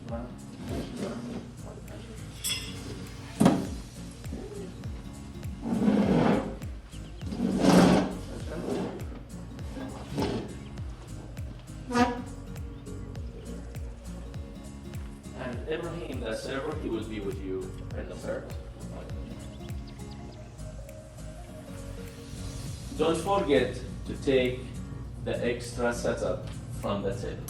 gentleman. And Ibrahim, the server, he will be with you in the service. Don't forget to take the extra setup from the table.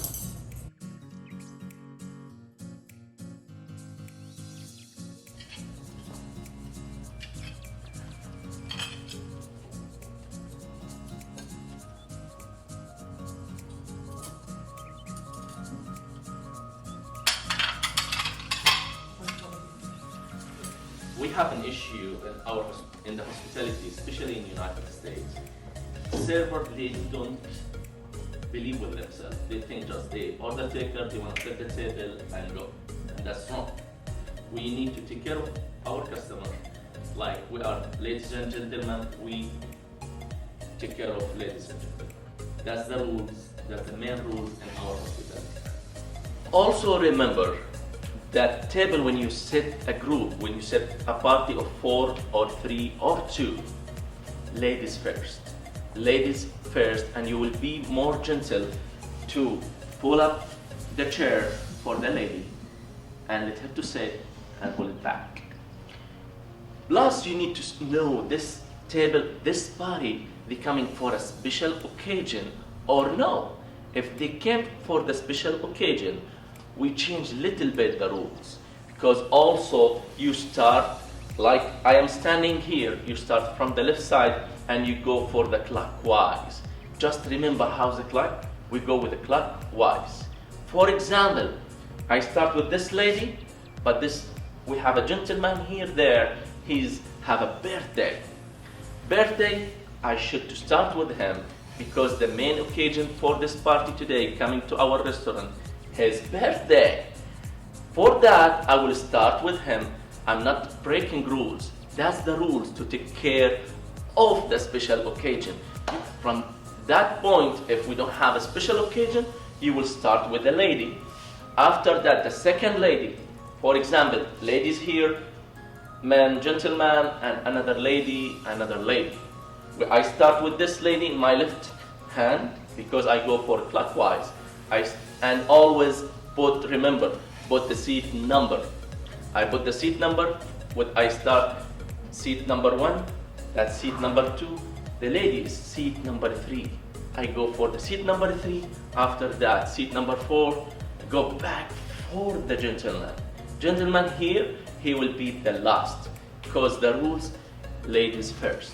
We have an issue in the hospitality, especially in the United States. Servers, they don't believe with themselves. They think just they order taker, they want to set the table and go. And that's wrong. We need to take care of our customer. Like we are ladies and gentlemen, we take care of ladies and gentlemen. That's the rules, that's the main rules in our hospitality. Also remember that table when you set a group, when you set a party of 4 or 3 or 2, ladies first. Ladies first, and you will be more gentle to pull up the chair for the lady and let her to sit and pull it back. Plus, you need to know this table, this party, they coming for a special occasion or no. If they came for the special occasion, we change little bit the rules, because also you start like I am standing here, you start from the left side and you go for the clockwise. Just remember how's the clock? We go with the clockwise. For example, I start with this lady, but we have a gentleman here there, he's have a birthday. Birthday, I should to start with him because the main occasion for this party today coming to our restaurant, his birthday. For that, I will start with him. I'm not breaking rules. That's the rules to take care of the special occasion. From that point, if we don't have a special occasion, you will start with the lady. After that, the second lady. For example, ladies here, man, gentleman, and another lady, another lady. I start with this lady in my left hand because I go for clockwise. And always remember, put the seat number. I put the seat number, I start seat number 1, that's seat number 2. The lady is seat number 3. I go for the seat number 3. After that, seat number 4, go back for the gentleman. Gentleman here, he will be the last because the rules, ladies first.